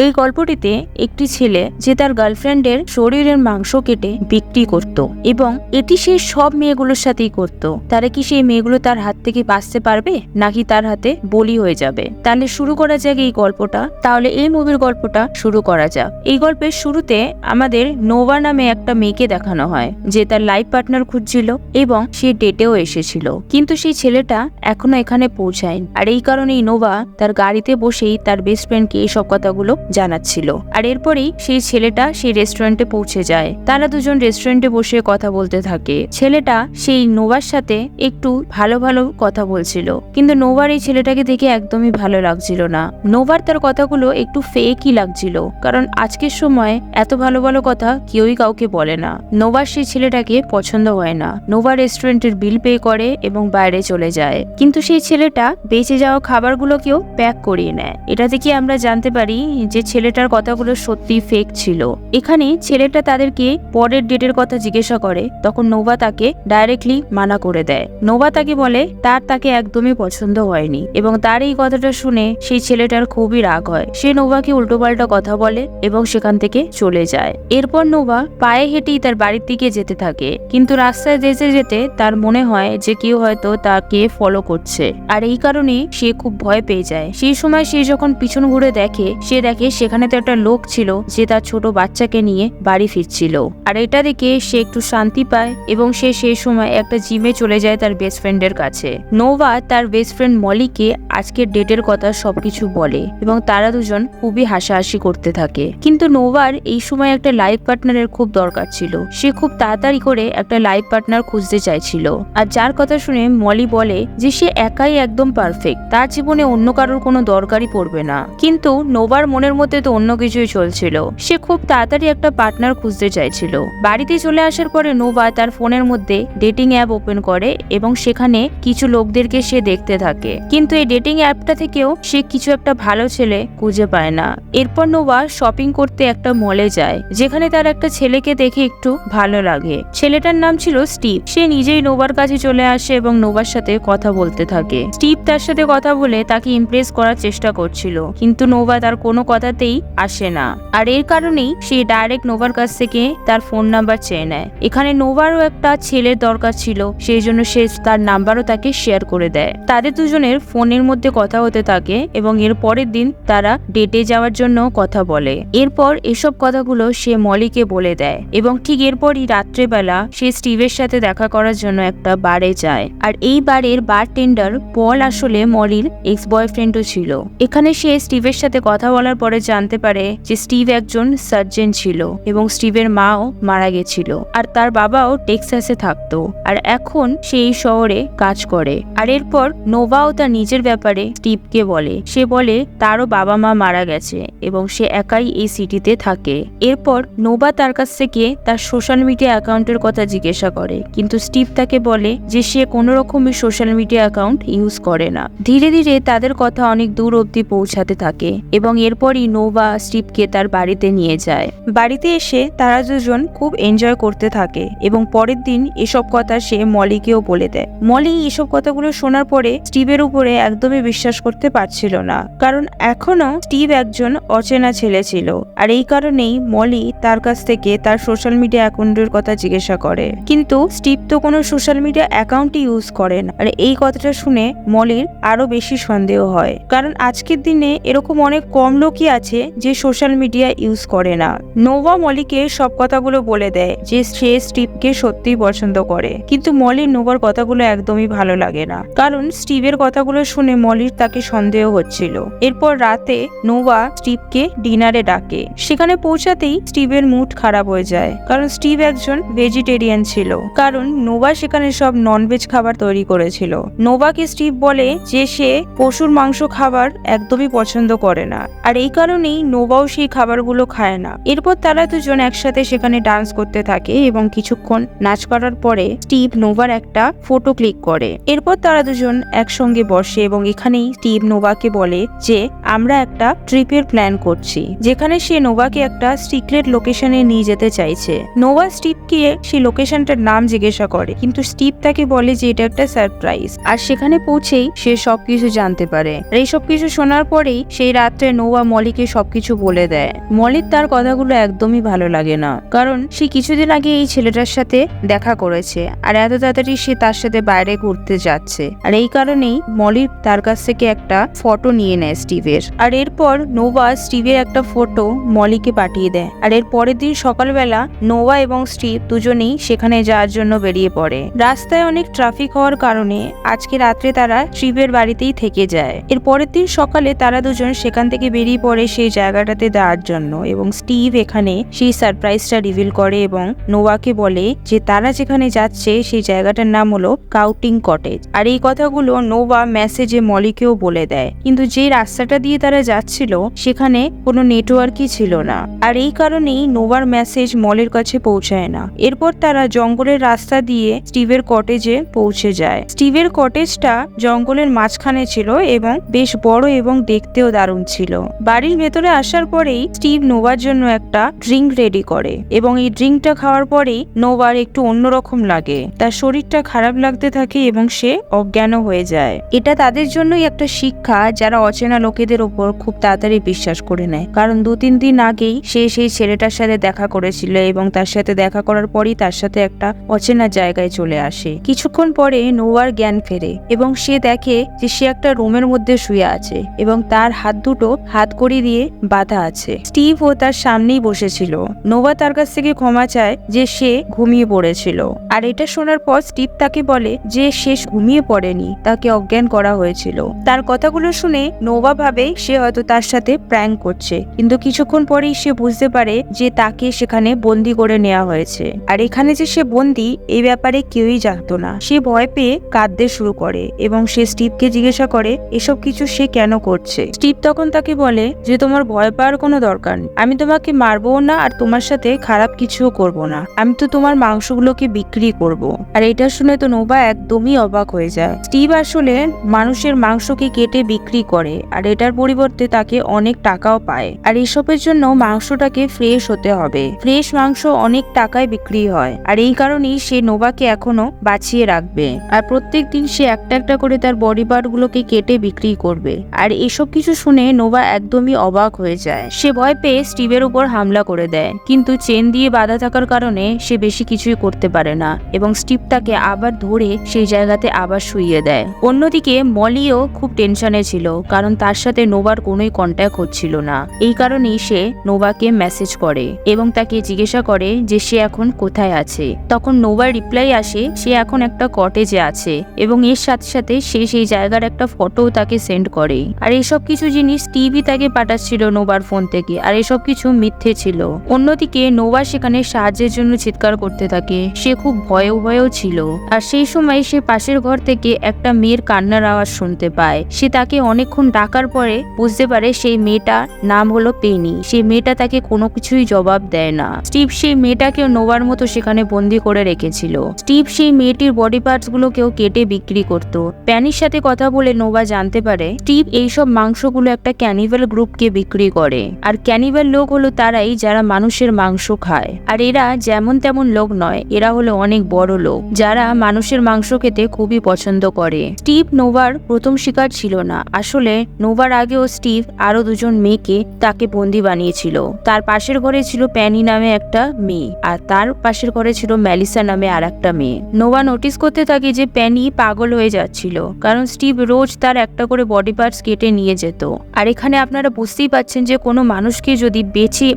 এই গল্পটিতে একটি ছেলে যে তার গার্লফ্রেন্ডের শরীরের মাংস কেটে বিক্রি করত এবং এটি সে সব মেয়েগুলোর সাথেই করত। তারা কি সেই মেয়েগুলো তার হাত থেকে বাঁচতে পারবে নাকি তার হাতে বলি হয়ে যাবে? তাহলে শুরু করা যাক এই গল্পটা। তাহলে এই মুভির গল্পটা শুরু করা যাক। এই গল্পের শুরুতে আমাদের নোভা নামে একটা মেয়েকে দেখানো হয় যে তার লাইফ পার্টনার খুঁজছিল এবং সে ডেটেও এসেছিল, কিন্তু সেই ছেলেটা এখনো এখানে পৌঁছায়নি। আর এই কারণেই নোভা তার গাড়িতে বসেই তার বেস্ট ফ্রেন্ডকে এই সব কথাগুলো জানাচ্ছিল। আর এরপরেই সেই ছেলেটা সেই রেস্টুরেন্টে পৌঁছে যায়। তারা দুজন রেস্টুরেন্টে বসে কথা বলতে থাকে। ছেলেটা সেই নোভার সাথে একটু ভালো ভালো কথা বলছিল, কিন্তু নোভার এই ছেলেটাকে দেখে একদমই ভালো লাগছিল না। নোভার তার কথাগুলো একটু ফেকই লাগছিল, কারণ আজকের সময় এত ভালো ভালো কথা কেউই কাউকে বলে না। নোভার সেই ছেলেটাকে পছন্দ হয় না। নোভা রেস্টুরেন্টের বিল পে করে এবং বাইরে চলে যায়, কিন্তু সেই ছেলেটা বেঁচে যাওয়া খাবারগুলোকেও প্যাক করিয়ে নেয়। এটা থেকে আমরা জানতে পারি যে ছেলেটার কথাগুলো সত্যি ফেক ছিল। এখানে ছেলেটা তাদেরকে পরের ডেটের কথা জিজ্ঞাসা করে, তখন নোভা তাকে ডাইরেক্টলি মানা করে দেয়। নোভা তাকে বলে তাকে একদমই পছন্দ হয়নি এবং তার এই কথাটা শুনে সেই ছেলেটার খুবই রাগ হয়। সে নোভাকে উল্টোপাল্টা কথা বলে এবং সেখান থেকে চলে যায়। এরপর নোভা পায়ে হেঁটেই তার বাড়ির দিকে যেতে থাকে, কিন্তু রাস্তায় যেতে যেতে তার মনে হয় যে কেউ হয়তো তাকে ফলো করছে, আর এই কারণে সে খুব ভয় পেয়ে যায়। সেই সময় সে যখন পিছন ঘুরে দেখে, সে দেখে সেখানে তো একটা লোক ছিল যে তার ছোট বাচ্চাকে নিয়ে বাড়ি ফিরছিল। আর এটা দেখে সে একটু শান্তি পায় এবং সে সেই সময় একটা জিমে চলে যায় তার বেস্ট ফ্রেন্ডের কাছে। নোভা তার বেস্ট ফ্রেন্ড মলিকে আজকের ডেটের কথা সবকিছু বলে এবং তারা দুজন খুবই হাসাহাসি করতে থাকে। কিন্তু নোভার এই সময় একটা লাইফ পার্টনারের খুব দরকার ছিল। সে খুব তাড়াতাড়ি করে একটা লাইফ পার্টনার খুঁজতে চাইছিল, আর যার কথা শুনে মলি বলে যে সে একাই একদম পারফেক্ট, তার জীবনে অন্য কারোর কোনো দরকারই পড়বে না। কিন্তু নোভার মনের মধ্যে তো অন্য কিছুই চলছিল। সে খুব তাড়াতাড়ি একটা পার্টনার খুঁজতে চাইছিল। বাড়িতে চলে আসার পরে নোভা তার ফোনের মধ্যে ডেটিং অ্যাপ ওপেন করে এবং সেখানে কিছু লোকদেরকে সে দেখতে থাকে, কিন্তু এই ডেটিং অ্যাপটা থেকেও সে কিছু একটা ভালো ছেলে খুঁজে পায় না। এরপর নোভা শপিং করতে একটা মলে যায়, যেখানে তার একটা ছেলেকে দেখে একটু ভালো লাগে। ছেলেটার নাম ছিল স্টিভ। সে নিজেই নোভার কাছে চলে আসে এবং নোভার সাথে কথা বলতে থাকে। স্টিভ তার সাথে কথা বলে তাকে ইমপ্রেস করার চেষ্টা করছিল, কিন্তু নোভা তার কোনো কথাতেই আসে না। আর এর কারণেই সে ডাইরেক্ট নোভার কাছ থেকে তার ফোন নাম্বার চেয়ে নেয়। এখানে নোভারও একটা ছেলের দরকার ছিল, সেই জন্য সে তার নাম্বারও তাকে শেয়ার করে দেয়। তাদের দুজনের ফোনের মধ্যে কথা হতে থাকে এবং এর পরের দিন তারা ডেটে যাওয়ার জন্য কথা বলে। এরপর এসব কথাগুলো সে মলিকে বলে দেয় এবং ঠিক এরপরই রাত্রেবেলা সে স্টিভের সাথে দেখা করার জন্য একটা বারে যায়। আর এই বারের বারটেন্ডার পল আসলে মলির এক্স বয়ফ্রেন্ডও ছিল। এখানে সে স্টিভের সাথে কথা বলার পরে জানতে পারে যে স্টিভ একজন সার্জন ছিল এবং স্টিভের মাও মারা গেছিল, আর তার বাবাও টেক্সাসে থাকতো, আর এখন সে এই শহরে কাজ করে। আর এরপর নোভাও তার নিজের ব্যাপারে স্টিভকে বলে। সে বলে তারও বাবা মা মারা গেছে এবং সে একাই এই সিটিতে থাকে। এরপর নোভা তার কাছ থেকে তার সোশ্যাল মিডিয়া অ্যাকাউন্টের কথা জিজ্ঞাসা করে, কিন্তু স্টিভ তাকে বলে যে সে কোনো রকমের সোশ্যাল মিডিয়া অ্যাকাউন্ট ইউজ করে না। ধীরে ধীরে তাদের কথা অনেক দূর অব্দি পৌঁছাতে থাকে এবং এরপরই নোভা স্টিভকে তার বাড়িতে নিয়ে যায়। বাড়িতে এসে তারা দুজন খুব এনজয় করতে থাকে এবং পরের দিন এসব কথা সে মলিকেও বলে দেয়। মলি এসব কথাগুলো শোনার পরে স্টিভের উপরে একদমই বিশ্বাস করতে পারছিল না, কারণ এখনো স্টিভ একজন অচেনা ছেলে ছিল। আর এই কারণেই মলি তার কাছ থেকে তার সোশ্যাল মিডিয়া অ্যাকাউন্টের কথা জিজ্ঞাসা করে, কিন্তু স্টিভ তো কোনো সোশ্যাল মিডিয়া অ্যাকাউন্টই ইউজ করে না। আর এই কথাটা শুনে মলির আরো বেশি সন্দেহ হয়, কারণ আজকের দিনে এরকম অনেক কম লোকই আছে যে সোশ্যাল মিডিয়া ইউজ করে না। নোভা মলিকে সব কথাগুলো বলে দেয় যে সে স্টিভকে সত্যিই পছন্দ করে, কিন্তু মলির নোভার কথাগুলো একদমই ভালো লাগে না, কারণ স্টিভের কথাগুলো শুনে মলির তাকে সন্দেহ হচ্ছিল। এরপর রাতে নোভা স্টিভকে ডিনারে ডাকে। সেখানে পৌঁছাতেই স্টিভের মুড খারাপ হয়ে যায়, কারণ স্টিভ একজন ভেজিটেরিয়ান ছিল, কারণ নোভা সেখানে সব ননভেজ খাবার তৈরি করেছিল। নোভাকে স্টিভ বলে যে সে পশুর মাংস খাবার একদমই পছন্দ করে না, আর এই কারণেই নোভাও সেই খাবারগুলো খায় না। এরপর তারা দুজন একসাথে সেখানে ডান্স করতে থাকে এবং কিছুক্ষণ নাচ করার পরে স্টিভ নোভার একটা ফটো ক্লিক করে। এরপর তারা দুজন একসঙ্গে বসে এবং এখানেই স্টিভ নোভাকে বলে যে আমরা একটা ট্রিপের প্ল্যান করছি, যেখানে সে নোভাকে একটা সিক্রেট লোকেশনে নিয়ে যেতে চাইছে। নোভা স্টিভকে সেই লোকেশনটার নাম জিজ্ঞাসা করে, কিন্তু স্টিভ তাকে বলে যে এটা একটা সারপ্রাইজ। আর সেখানে পৌঁছেই সে সবকিছু জানতে পারে। আর এই সবকিছু শোনার পরেই সেই রাত্রে নোভা মলি মলিকে সবকিছু বলে দেয়। মলির তার কথাগুলো একদমই ভালো লাগে না, কারণ সে কিছুদিন আগে এই ছেলেটার সাথে দেখা করেছে আর এত তাড়াতাড়ি সে তার সাথে বাইরে ঘুরতে যাচ্ছে। আর এই কারণেই মলি তার কাছ থেকে একটা ফটো নিয়ে নেয় স্টিভের। আর এরপর নোভা স্টিভের একটা ফটো মলিকে পাঠিয়ে দেয়। আর এর পরের দিন সকালবেলা নোভা এবং স্টিভ দুজনেই সেখানে যাওয়ার জন্য বেরিয়ে পড়ে। রাস্তায় অনেক ট্রাফিক হওয়ার কারণে আজকে রাত্রে তারা স্টিভের বাড়িতেই থেকে যায়। এর পরের দিন সকালে তারা দুজন সেখান থেকে বেরিয়ে পড়ে সেই জায়গাটাতে যাওয়ার জন্য, এবং স্টিভ এখানে সেই সারপ্রাইজটা রিভিল করে এবং নোভাকে বলে যে তারা যেখানে যাচ্ছে সেই জায়গাটার নাম হলো কাউটিং কটেজ। আর এই কথাগুলো নোভা মেসেজে মলিকেও বলে দেয়, কিন্তু যে রাস্তাটা দিয়ে তারা যাচ্ছিল সেখানে কোনো নেটওয়ার্কই ছিল না। আর এই কারণেই নোভার মেসেজ মলির কাছে পৌঁছায় না। এরপর তারা জঙ্গলের রাস্তা দিয়ে স্টিভের কটেজে পৌঁছে যায়। স্টিভের কটেজটা জঙ্গলের মাঝখানে ছিল এবং বেশ বড় এবং দেখতেও দারুণ ছিল। বাড়ির ভেতরে আসার পরেই স্টিভ নোভার জন্য একটা ড্রিঙ্ক রেডি করে এবং এই ড্রিঙ্কটা খাওয়ার পরেই নোভার একটু অন্যরকম লাগে, তার শরীরটা খারাপ লাগতে থাকে এবং সে অজ্ঞান হয়ে যায়। এটা তাদের জন্যই একটা শিক্ষা, যারা অচেনা লোকেদের ওপর খুব তাড়াতাড়ি বিশ্বাস করে নেয়, কারণ 2-3 দিন আগেই সে সেই ছেলেটার সাথে দেখা করেছিল এবং তার সাথে দেখা করার পরই তার সাথে একটা অচেনা জায়গায় চলে আসে। কিছুক্ষণ পরে নোভার জ্ঞান ফেরে এবং সে দেখে যে সে একটা রুমের মধ্যে শুয়ে আছে এবং তার হাত দুটো হাতকড়ি দিয়ে বাঁধা আছে। স্টিভ ও তার সামনেই বসেছিল। নোভা তার কাছ থেকে ক্ষমা চায় যে সে ঘুমিয়ে পড়েছিল। আর এটা শোনার পর স্টিভ তাকে বলে যে সে ঘুমিয়ে পড়েনি, তাকে অজ্ঞান করা হয়েছিল। তার কথাগুলো শুনে নোভা ভাবে সে হয়তো তার সাথে প্র্যাঙ্ক করছে, কিন্তু কিছুক্ষণ পরেই সে বুঝতে পারে যে তাকে সেখানে বন্দি করে নেওয়া হয়েছে। আর এখানে যে সে বন্দি এই ব্যাপারে কেউই জানতো না। সে ভয় পেয়ে কাঁদতে শুরু করে এবং সে স্টিভকে জিজ্ঞাসা করে এসব কিছু সে কেন করছে। স্টিভ তখন তাকে বলে যে তোমার ভয় পাওয়ার কোনো দরকার নেই, আমি তোমাকে মারবো না আর তোমার সাথে খারাপ কিছুও করব না, আমি তো তোমার মাংসগুলোকে বিক্রি করব। আর এটা শুনে তো নোভা একদমই অবাক হয়ে যায়। স্টিভ আসলে মানুষের মাংসকে কেটে বিক্রি করে আর এটার পরিবর্তে তাকে অনেক টাকাও পায়। আর এসবের জন্য মাংসটাকে ফ্রেশ হতে হবে, ফ্রেশ মাংস অনেক টাকায় বিক্রি হয়। আর এই কারণেই সে নোভাকে এখনো বাঁচিয়ে রাখবে আর প্রত্যেক দিন সে একটা একটা করে তার বডি পার্ট গুলোকে কেটে বিক্রি করবে। আর এসব কিছু শুনে নোভা একদমই অবাক হয়ে যায়। সে ভয় পেয়ে স্টিভের উপর হামলা করে দেয়, কিন্তু চেন দিয়ে বাঁধা থাকার কারণে সে বেশি কিছুই করতে পারে না এবং স্টিভ তাকে আবার ধরে সেই জায়গাতে আবার শুইয়ে দেয়। অন্যদিকে মলিও খুব টেনশনে ছিল, কারণ তার সাথে নোভার কোনোই কন্ট্যাক্ট হচ্ছিল না। এই কারণেই সে নোভাকে মেসেজ করে এবং তাকে জিজ্ঞাসা করে যে সে এখন কোথায় আছে। তখন নোভার রিপ্লাই আসে সে এখন একটা কটেজে আছে এবং এর সাথে সাথে সে সেই জায়গার একটা ফটো তাকে সেন্ড করে। আর এসব কিছু জিনিস টিভি তাকে পাঠাচ্ছিল নোভার ফোন থেকে, আর এসব কিছু মিথ্যে ছিল। অন্যদিকে নোভা সেখানে সাহায্যের জন্য চিৎকার করতে থাকে, সে খুব ভয়েও ছিল। আর সেই সময় সে পাশের ঘর থেকে একটা মেয়ের কান্নার আওয়াজ শুনতে পায়। সে তাকে অনেকক্ষণ ডাকার পরে বুঝতে পারে সেই মেয়েটার নাম হলো পেনি। সেই মেয়েটা তাকে কোনো কিছুই জবাব দেয় না। স্টিভ সেই মেয়েটাকেও নোভার মতো সেখানে বন্দি করে রেখেছিল। স্টিভ সেই মেয়েটির বডি পার্টস গুলোকেও কেটে বিক্রি করত। প্যানির সাথে কথা বলে নোভা জানতে পারে স্টিভ এইসব মাংসগুলো একটা ক্যানিভাল গ্রুপকে বিক্রি করে। আর ক্যানিভাল লোক হলো তারাই যারা মানুষের মাংস খায়। আর এরা যেমন তেমন লোক নয়, এরা হলো অনেক বড় লোক যারা মানুষের মাংস খেতে খুবই পছন্দ করে। স্টিভ নোভার প্রথম শিকার ছিল না। আসলে নোভার আগেও স্টিভ আরো দুজন মেয়েকে তাকে বন্দি বানিয়েছিল। তার পাশের ঘরে ছিল প্যানি নামে একটা মেয়ে আর তার পাশের ঘরে ছিল মেলিসা নামে আর একটা মেয়ে। নোভা নোটিস করতে থাকে যে প্যানি পাগল হয়ে যাচ্ছিল, কারণ স্টিভ রোজ তার একটা করে বডি পার্টস কেটে নিয়ে যেত। আর এখানে আপনারা বুঝতেই পাচ্ছেন যে কোনো মানুষকে যদি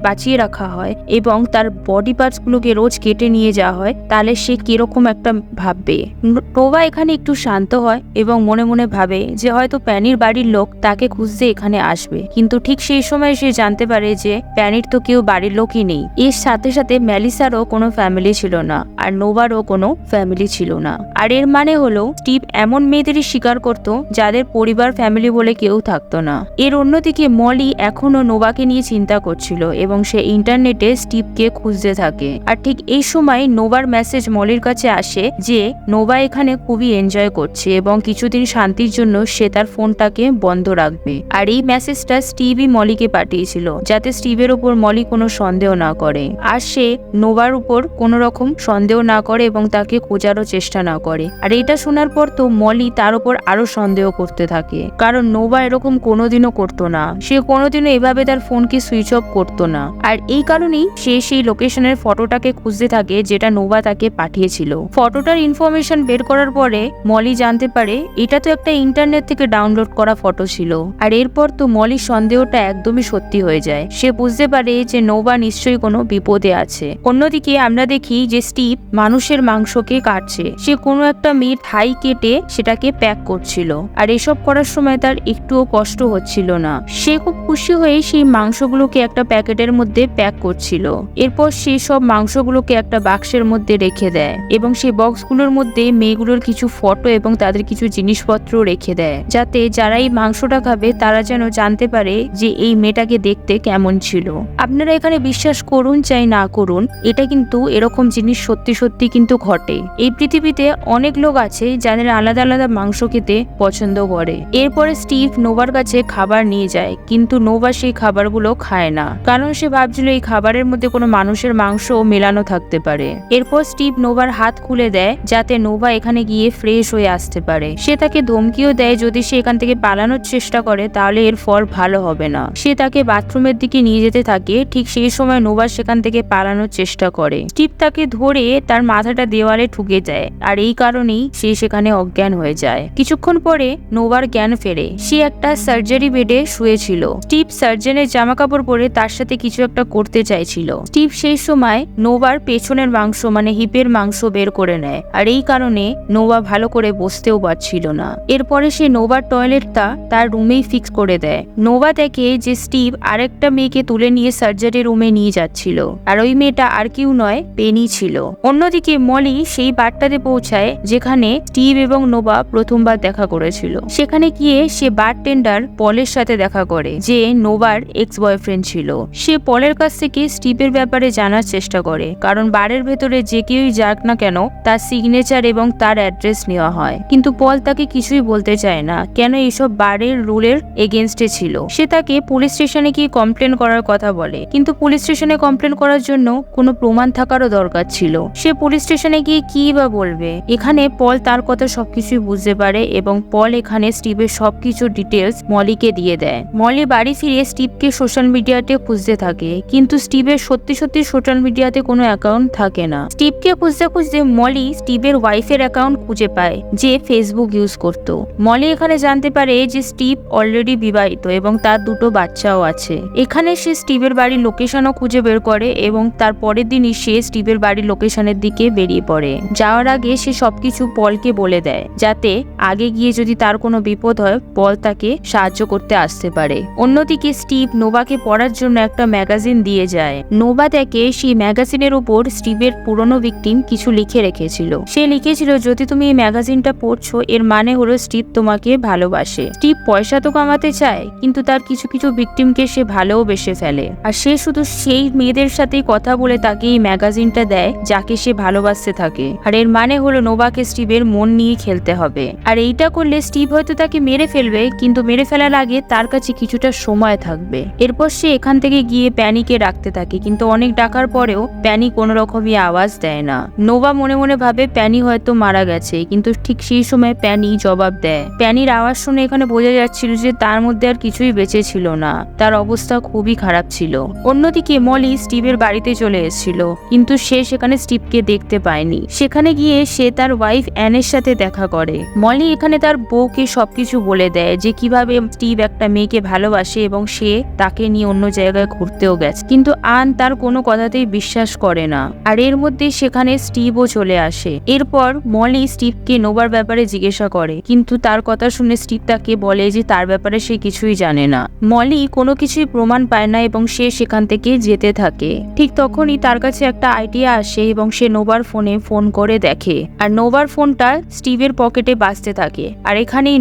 বাঁচিয়ে রাখা হয় এবং তার বডি পার্টস গুলোকে রোজ কেটে নিয়ে যাওয়া হয়, তাহলে সে কিরকম একটা ভাববে। নোভা এখানে একটু শান্ত হয় এবং মনে মনে ভাবে যে হয়তো প্যানির বাড়ির লোক তাকে খুঁজতে এখানে আসবে, কিন্তু ঠিক সেই সময় সে জানতে পারে যে প্যানির তো কেউ বাড়ির লোকই নেই। এর সাথে সাথে মেলিসারও কোনো ফ্যামিলি ছিল না আর নোভারও কোনো ফ্যামিলি ছিল না। আর এর মানে হলো স্টিভ এমন মেয়েদেরই শিকার করত যাদের পরিবার ফ্যামিলি বলে কেউ থাকতো না। এর অন্যদিকে মলি এখনো নোভাকে নিয়ে চিন্তা করছিল এবং সে ইন্টারনেটে স্টিভকে খুঁজতে থাকে। আর ঠিক এই সময় নোভার মেসেজ মলির কাছে আসে যে নোভা এখানে খুবই এনজয় করছে এবং কিছুদিন শান্তির জন্য সে তার ফোনটাকে বন্ধ রাখবে। আর এই মেসেজটা স্টিভই মলিকে পাঠিয়েছিল যাতে স্টিভের উপর মলি কোনো সন্দেহ না করে আর সে নোভার উপর কোনো রকম সন্দেহ না করে এবং তাকে খোঁজারও চেষ্টা না করে। আর এটা শোনার পর তো মলি তার উপর আরো সন্দেহ করতে থাকে, কারণ নোভা এরকম কোনোদিনও করতো না। সে সে কোনোদিনও এভাবে তার ফোনকে সুইচ অফ করতো না। আর এই কারণেই সে সেই লোকেশনের ফটোটাকে খুঁজতে থাকে যেটা নোভা তাকে পাঠিয়েছিল। ফটোটার ইনফরমেশন বের করার পরে মলি জানতে পারে এটা তো একটা ইন্টারনেট থেকে ডাউনলোড করা ফটো ছিল। আর এরপর তো মলির সন্দেহটা একদমই সত্যি হয়ে যায়। সে বুঝতে পারে যে নোভা নিশ্চয়ই কোনো বিপদে আছে। অন্যদিকে আমরা দেখি যে স্টিভ মানুষের মাংসকে কাটছে। সে কোনো একটা মেয়ের থাই কেটে সেটাকে প্যাক করছিল। আর এসব করার সময় তার একটুও কষ্ট হচ্ছিল না। সে খুব খুশি হয়ে সেই মাংসগুলোকে একটা প্যাকেটের মধ্যে প্যাক করছিল। এরপর সে সব মাংসগুলোকে একটা বাক্সের মধ্যে রেখে দেয় এবং সেই বক্সগুলোর মধ্যে মেয়েগুলোর কিছু ফটো এবং তাদের কিছু জিনিসপত্র রেখে দেয়, যাতে যারা এই মাংসটা খাবে তারা যেন জানতে পারে যে এই মেয়েটাকে দেখতে কেমন ছিল। আপনারা এখানে বিশ্বাস করুন চাই না করুন, এটা কিন্তু এরকম জিনিস সত্যি সত্যি কিন্তু ঘটে। এই পৃথিবীতে অনেক লোক আছে যাদের আলাদা আলাদা মাংস খেতে পছন্দ করে। এরপরে স্টিভ নোভার কাছে খাবার নিয়ে যায়, কিন্তু নোভা সেই খাবারগুলো খায় না, কারণ সে ভাবছিল এই খাবারের মধ্যে কোনো মানুষের মাংস মেলানো থাকতে পারে। এরপর স্টিভ নোভার হাত খুলে দেয় যাতে নোভা এখানে গিয়ে ফ্রেশ হয়ে আসতে পারে। সে তাকে ধমকিও দেয় যদি সে এখান থেকে পালানোর চেষ্টা করে তাহলে এর ফল ভালো হবে না। সে তাকে বাথরুমের দিকে নিয়ে যেতে থাকে। ঠিক সেই সময় নোভা সেখান থেকে পালানোর চেষ্টা করে। স্টিভ তাকে ধরে তার মাথাটা দেওয়ালে ঠুকে যায়, আর এই কারণেই সে সেখানে অজ্ঞান হয়ে যায়। কিছুক্ষণ পরে নোভার জ্ঞান ফেরে। সে একটা সার্জারি বেডে শুয়েছিল। স্টিভ সার্জনের জামা কাপড় পরে তার সাথে কিছু একটা করতে চাইছিল। স্টিভ সেই সময় নোভার পেছনের মাংস মানে হিপের মাংস বের করে নেয়, আর এই কারণে নোভা ভালো করে বসতেও পারছিল না। এরপরে সে নোভার টয়লেটটা তার রুমেই ফিক্স করে দেয়। নোভা দেখে যে স্টিভ আরেকটা মেয়েকে তুলে নিয়ে সার্জারি রুমে নিয়ে যাচ্ছিল, আর ওই মেয়েটা আর কেউ নয়, পেনি ছিল। অন্যদিকে মলি সেই বারটাতে পৌঁছায় যেখানে স্টিভ এবং নোভা প্রথমবার দেখা করেছিল। সেখানে গিয়ে সে বারটেন্ডার পলের সাথে দেখা করে, যে নোভার এক্স বয়ফ্রেন্ড ছিল। সে পলের কাছ থেকে স্টিভের ব্যাপারে জানার চেষ্টা করে, কারণ বারের ভেতরে যে কেউই যাক না কেন তার সিগনেচার এবং তার অ্যাড্রেস নেওয়া হয়। কিন্তু পল তাকে কিছুই বলতে চায় না, কেন এইসব বারের রুলের এগেনস্টে ছিল। সে তাকে পুলিশ স্টেশনে গিয়ে কমপ্লেন করার কথা বলে, কিন্তু পুলিশ স্টেশনে কমপ্লেন করার জন্য কোনো প্রমাণ থাকারও দরকার ছিল। সে পুলিশ স্টেশনে গিয়ে কি বা বলবে। এখানে পল তার কথা সবকিছুই বুঝতে পারে এবং পল এখানে স্টিভের সবকিছু ডিটেলস মলিকে দিয়ে দেয়। মলি বাড়ি ফিরে স্টিভকে সোশ্যাল মিডিয়াতে খুঁজতে থাকে, কিন্তু স্টিভের সত্যি সত্যি সোশ্যাল মিডিয়াতে কোনো অ্যাকাউন্ট থাকে না। স্টিভকে খুঁজতে খুঁজতে মলি স্টিভের ওয়াইফের অ্যাকাউন্ট খুঁজে পায়, যে ফেসবুক ইউজ করত। মলি এখানে জানতে পারে যে স্টিভ অলরেডি বিবাহিত এবং তার দুটো বাচ্চাও আছে। এখানে সে স্টিভের বাড়ির লোকেশনও খুঁজে বের করে এবং তার পরের দিনই সে স্টিভের বাড়ির লোকেশনের দিকে বেরিয়ে পড়ে। যাওয়ার আগে সে সবকিছু পলকে বলে দেয়, যাতে আগে গিয়ে যদি তার কোনো বিপদ হয় পল তাকে সাহায্য করতে আসতে পারে। অন্যদিকে স্টিভ নোভাকে পড়ার জন্য একটা ম্যাগাজিন দিয়ে যায়। নোভা দেখে সেই ম্যাগাজিনের উপর স্টিভের পুরনো ভিকটিম কিছু লিখে রেখেছিল। সে লিখেছিল, যদি তুমি এই ম্যাগাজিনটা পড়ছো এর মানে হলো স্টিভ তোমাকে ভালোবাসে। স্টিভ পয়সা তো কামাতে চায়, কিন্তু তার কিছু কিছু ভিকটিমকে সে ভালোবেসে ফেলে, আর সে শুধু সেই মেয়েদের সাথেই কথা বলে তাকে এই ম্যাগাজিনটা দেয় যাকে সে ভালোবাসতে থাকে। আর এর মানে হলো নোভাকে স্টিভের মন নিয়ে খেলতে হবে। আর এইটা করলে স্টিভ হয়তো তাকে মেরে ফেলবে, কিন্তু মেরে ফেলার আগে তার কাছে কিছুটা সময় থাকবে। এরপর সে এখান থেকে গিয়ে প্যানিকে ডাকতে থাকে, কিন্তু অনেক ডাকার পরেও প্যানি কোনো রকমই আওয়াজ দেয় না। নোভা মনে মনে ভাবে প্যানি হয়তো মারা গেছে, কিন্তু ঠিক সেই সময় প্যানি জবাব দেয়। প্যানির আওয়াজ শুনে এখানে বোঝা যাচ্ছিল যে তার মধ্যে আর কিছুই বেঁচে ছিল না, তার অবস্থা খুবই খারাপ ছিল। অন্যদিকে মলি স্টিভের বাড়িতে চলে এসেছিল, কিন্তু সে সেখানে স্টিভকে দেখতে পায়নি। সেখানে গিয়ে সে তার ওয়াইফ অ্যানের সাথে দেখা করে। মলি এখানে তার বউকে সবকিছু বলে দেয় যে কিভাবে স্টিভ একটা মেয়েকে ভালোবাসে এবং সে তাকে নিয়ে অন্য জায়গায় ঘুরতেও গেছে, কিন্তু আন তার কোনো কথাতেই বিশ্বাস করে না। আর এর মধ্যে সেখানে স্টিভও চলে আসে। এরপর মলি স্টিভকে নোভার ব্যাপারে জিজ্ঞাসা করে, কিন্তু তার কথা শুনে স্টিভ তাকে বলে যে তার ব্যাপারে সে কিছুই জানে না। মলি কোনো কিছুই প্রমাণ পায় না এবং সে সেখান থেকে যেতে থাকে। ঠিক তখনই তার কাছে একটা আইডিয়া আসে এবং সে নোভার ফোনে ফোন করে দেখে, আর নোভার ফোনটা স্টিভের পকেটে বাজতে থাকে। আর এখানেই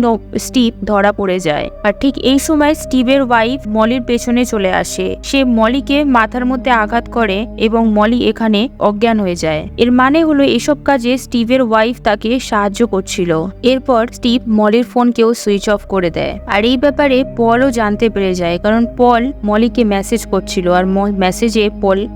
স্টিভ ধরা পড়ে যায়। আর ঠিক এই সময় স্টিভের ওয়াইফ মলির পেছনে চলে আসে। সে মলিকে মাথার মধ্যে আঘাত করে এবং মলি এখানে অজ্ঞান হয়ে যায়। এর মানে হলো এসব কাজে স্টিভের ওয়াইফ তাকে সাহায্য করছিল। এরপর স্টিভ মলির ফোনকেও সুইচ অফ করে দেয়। আর এই ব্যাপারে পলও জানতে পেরে যায়, কারণ পল মলিকে মেসেজ করছিল, আর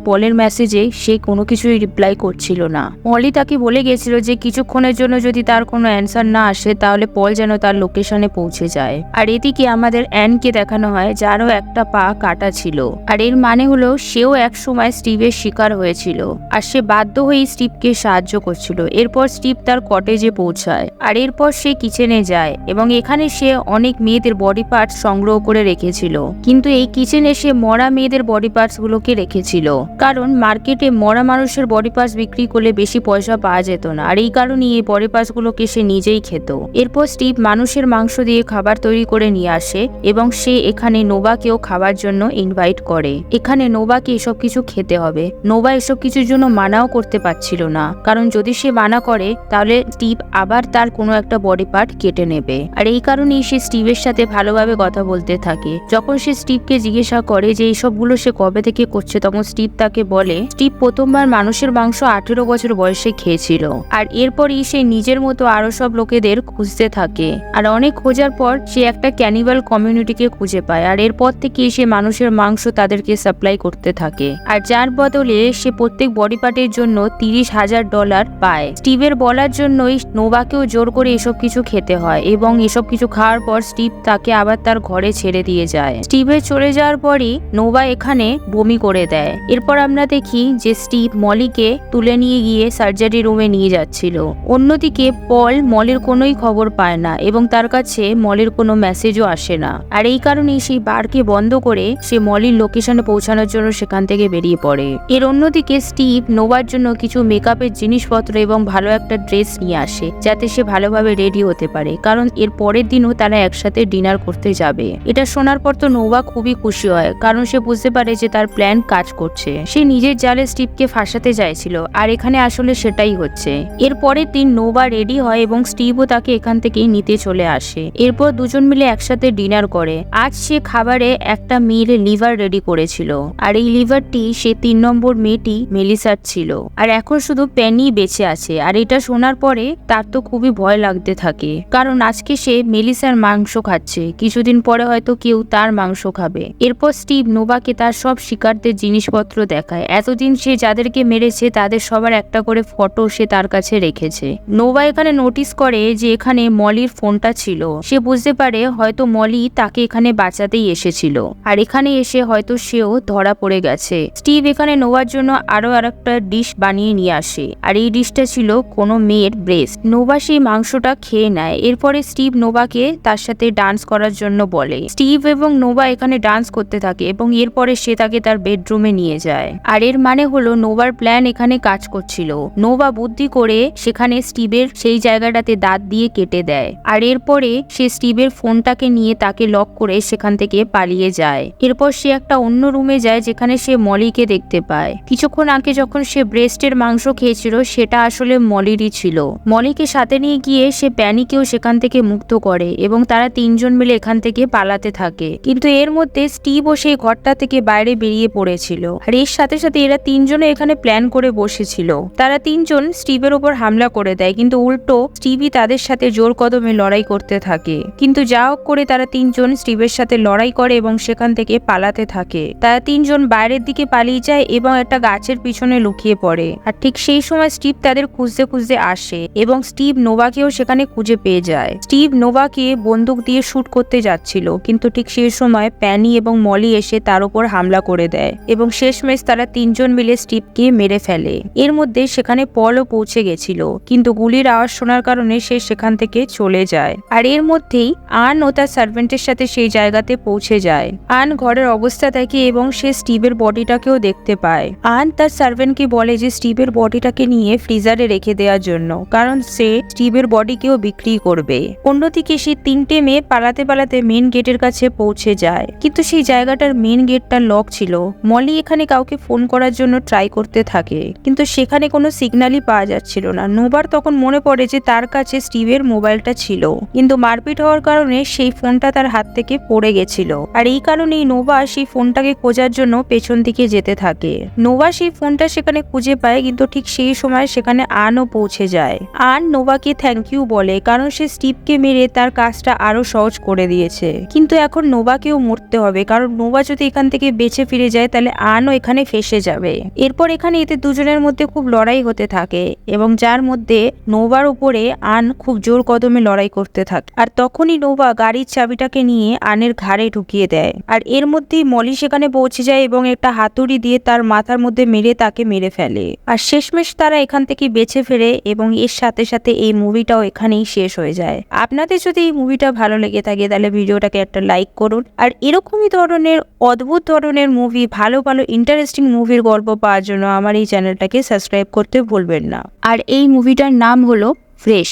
পলের মেসেজে সে কোনো কিছুই রিপ্লাই করছিল না। মলি তাকে বলে গেছিল যে কিছুক্ষণের জন্য যদি তার কোনো অ্যান্সার না আসে তাহলে পল যেন তার লোকেশনে পৌঁছে যায়। আর এদিকে আমাদের অ্যানকে দেখানো হয় যারও একটা পা কাটা ছিল। আর এর মানে হলো সেও একসময় স্টিভের শিকার হয়েছিল আর সে বাধ্য হয়ে স্টিভকে সাহায্য করছিল। এরপর স্টিভ তার কটেজে পৌঁছায় আর এরপর সে কিচেনে যায় এবং এখানে সে অনেক মেয়েদের বডি পার্টস সংগ্রহ করে রেখেছিল। কিন্তু এই কিচেনে সে মরা মেয়েদের বডি পার্টস গুলোকে রেখেছিল, কারণ মার্কেটে মরা মানুষের বডি পার্টস বিক্রি করলে বেশি পয়সা পাওয়া যেত না, আর এই কারণেই এই বডি পার্টস গুলোকে সে নিজেই খেত। এরপর স্টিভ মানুষের মাংস দিয়ে খাবার তৈরি করে নিয়ে আসে এবং সে এখানে নোভাকেও খাবার জন্য ইনভাইট করে। এখানে নোভাকে এসব কিছু খেতে হবে। নোভা এসব কিছুর জন্য মানাও করতে পারছিল না, কারণ যদি সে মানা করে তাহলে স্টিভ আবার তার কোনো একটা বডি পার্ট কেটে নেবে। আর এই কারণেই সে স্টিভের সাথে ভালোভাবে কথা বলতে থাকে। যখন সে স্টিভকে জিজ্ঞাসা করে যে এইসবগুলো সে কবে থেকে করছে, তখন স্টিভ তাকে বলে স্টিভ প্রথমবার মানুষের মাংস 18 বছর বয়সে খেয়েছিল। আর এরপরই সে নিজের মতো আরো সব লোকেদের খুঁজতে থাকে। আর অনেক খোঁজার পর সে একটা ক্যানিবাল কমিউনিটিকে খুঁজে পায়। আর এরপর থেকে সে মানুষের মাংস তাদেরকে সাপ্লাই করতে থাকে। আর যার বদলে সে প্রত্যেক বডি পার্টের জন্য $30,000 পায়। স্টিভের বলার জন্যই নোভাকেও জোর করে এসব কিছু খেতে হয় এবং এসব কিছু খাওয়ার পর স্টিভ তাকে আবার তার ঘরে ছেড়ে দিয়ে যায়। স্টিভের চলে যাওয়ার পরই নোভা এখানে বমি করে দেয়। এরপর আমরা দেখি যে স্টিভ মলিকে তুলে নিয়ে গিয়ে সার্জারি রুমে নিয়ে যাচ্ছিল। অন্যদিকে পল মলির কোনোই খবর পায় না এবং তার কাছে মলির কোনো মেসেজও আসে না। আর এই কারণেই সেই বারকে বন্ধ করে সে মলির লোকেশনে পৌঁছানোর জন্য সেখান থেকে বেরিয়ে পড়ে। এর অন্যদিকে স্টিভ নোভার জন্য কিছু মেকআপের জিনিসপত্র এবং ভালো একটা ড্রেস নিয়ে আসে, যাতে সে ভালোভাবে রেডি হতে পারে, কারণ এর পরের দিনও তারা একসাথে ডিনার করতে যাবে। এটা শোনার পর তো নোভা খুবই খুশি হয়, কারণ সে বুঝতে পারে যে তার প্ল্যান কাজ করছে। সে নিজের জালে স্টিভকে ফাঁসাতে চাইছিল, আর এখানে আসলে সেটাই হচ্ছে। এর পরের দিন নোভা রেডি হয় এবং স্টিভও তাকে এখান থেকে নিতে চলে আসে। এরপর দুজন মিলে একসাথে ডিনার করে। আজ সে খাবারে একটা মেয়ের লিভার রেডি করেছিল, আর এই লিভারটি সে 3 নম্বর মেয়েটি মেলিসার ছিল। আর এখন শুধু পেনি বেঁচে আছে। আর এটা শোনার পরে তার তো খুবই ভয় লাগতে থাকে, কারণ আজকে সে মেলিসার মাংস খাচ্ছে, কিছুদিন পরে হয়তো কেউ তার মাংস খাবে। এরপর স্টিভ নোভাকে তার সব শিকারদের জিনিসপত্র দেখায়। এতদিন সে যাদেরকে মেরেছে তাদের সবার একটা করে ফটো সে তার কাছে রেখেছে। নোভা এখানে নোটিস করে যে এখানে মলির ফোনটা ছিল। সে বুঝতে পারে হয়তো মলি তাকে এখানে বাঁচাতেই এসেছিল, আর এখানে এসে হয়তো সেও ধরা পড়ে গেছে। স্টিভ এখানে নোভার জন্য আরো আরেকটা ডিশ বানিয়ে নিয়ে আসে, আর এই ডিশটা ছিল কোনো মেয়ের ব্রেস্ট। নোভা সেই মাংসটা খেয়ে নেয়। এরপরে স্টিভ নোভাকে তার সাথে ডান্স করার জন্য বলে। স্টিভ এবং নোভা এখানে ডান্স করতে থাকে এবং এরপরে সে তাকে তার বেডরুমে নিয়ে যায়। আর এর মানে হলো নোভার প্ল্যান এখানে কাজ করছিল। নোভা বুদ্ধি করে সেখানে স্টিভের সেই জায়গাটাতে দাঁত দিয়ে কেটে দেয়। আর এরপরে সে স্টিভের ফোনটাকে নিয়ে তাকে লক করে সেখান থেকে পালিয়ে যায়। এরপর সে একটা অন্য রুমে যায় যেখানে সে মলিকে দেখতে পায়। কিছুক্ষণ আগে যখন সে ব্রেস্টের মাংস খেয়েছিল সেটা আসলে মলিরই ছিল। মলিকে সাথে নিয়ে গিয়ে সে প্যানিকেও সেখান থেকে মুক্ত করে এবং তারা 3 জন মিলে এখান থেকে পালাতে থাকে। কিন্তু এর মধ্যে স্টিভও সেই ঘরটা থেকে বাইরে বেরিয়ে পড়েছিল। আর এর সাথে সাথে এরা 3 জনে এখানে প্ল্যান করে বসেছিল। তারা 3 জন স্টিভের উপর হামলা করে দেয়, কিন্তু উল্টো স্টিভই তাদের সাথে জোর কদমে লড়াই করতে থাকে। কিন্তু যা হোক করে তারা 3 জন স্টিভের সাথে লড়াই করে এবং সেখান থেকে পালাতে থাকে। তারা 3 জন বাইরের দিকে পালিয়ে যায় এবং একটা গাছের পিছনে লুকিয়ে পড়ে। আর ঠিক সেই সময় স্টিভ তাদের খুঁজতে খুঁজতে আসে এবং স্টিভ নোভাকেও সেখানে খুঁজে পেয়ে যায়। স্টিভ নোভাকে বন্দুক দিয়ে শুট করতে যাচ্ছিল, কিন্তু ঠিক সেই সময় প্যানি এবং মলি এসে তার উপর হামলা করে দেয় এবং শেষমেশ তারা 3 জন মিলে স্টিভকে মেরে ফেলে। এর মধ্যে সেখানে পলও পৌঁছে গেছিল, কিন্তু গুলির আওয়াজ শোনার কারণে সে সেখান থেকে চলে যায়। আর এর মধ্যেই আন ও তার সার্ভেন্টের সাথে সেই জায়গাতে পৌঁছে যায়। আন ঘরের অবস্থা দেখে এবং সে স্টিভের বডিটাকেও দেখতে পায়। আন তার সার্ভেন্টকে বলে যে স্টিভের বডিটাকে নিয়ে ফ্রিজারে রেখে দেওয়ার জন্য, কারণ সে স্টিভের বডিকেও বিক্রি করবে। অন্যদিকে সেই 3টে মেয়ে পালাতে পালাতে মেন গেটের কাছে পৌঁছে যায়, কিন্তু সেই জায়গাটার মেন গেটটা লক ছিল। মলি এখানে কাউকে ফোন করার জন্য ট্রাই করতে থাকে, কিন্তু সেখানে কোনো সিগন্যালই পাওয়া যাচ্ছিল না। নোভার তখন মনে পড়ে যে তার কাছে স্টিভের মোবাইলটা ছিল, কিন্তু মারপিট হওয়ার কারণে সেই ফোনটা তার হাত থেকে পড়ে গেছিল। আর এই কারণেই নোভা সেই ফোনটাকে খোঁজার জন্য পেছন দিকে যেতে থাকে। নোভা সেই ফোনটা সেখানে খুঁজে পায়, কিন্তু ঠিক সেই সময় সেখানে আনও পৌঁছে যায়। আন নোভাকে থ্যাংক ইউ বলে, কারণ সে স্টিভকে মেরে তার কাজটা আরো সহজ করে দিয়েছে। কিন্তু এখন নোভাকেও মরতে হবে, কারণ নোভা যদি এখান থেকে বেঁচে ফিরে যায় তাহলে আনও এখানে ফেসে যাবে। এরপর এখানে এদের দুজনের মধ্যে খুব লড়াই হতে থাকে এবং যার মধ্যে নোভার উপরে আন খুব জোর কদমে লড়াই করতে থাকে। আর তখনই নোভা গাড়ির চাবিটাকে নিয়ে কানের ঘাড়ে ঢুকিয়ে দেয়। আর এর মধ্যেই মলি সেখানে পৌঁছে যায় এবং একটা হাতুড়ি দিয়ে তার মাথার মধ্যে মেরে তাকে মেরে ফেলে। আর শেষমেশ তারা এখান থেকে বেঁচে ফেরে এবং এর সাথে সাথে এই মুভিটাও এখানেই শেষ হয়ে যায়। আপনাদের যদি এই মুভিটা ভালো লেগে থাকে তাহলে ভিডিওটাকে একটা লাইক করুন। আর এরকমই ধরনের অদ্ভুত ধরনের মুভি, ভালো ভালো ইন্টারেস্টিং মুভির গল্প পাওয়ার জন্য আমার এই চ্যানেলটাকে সাবস্ক্রাইব করতে ভুলবেন না। আর এই মুভিটার নাম হলো ফ্রেশ।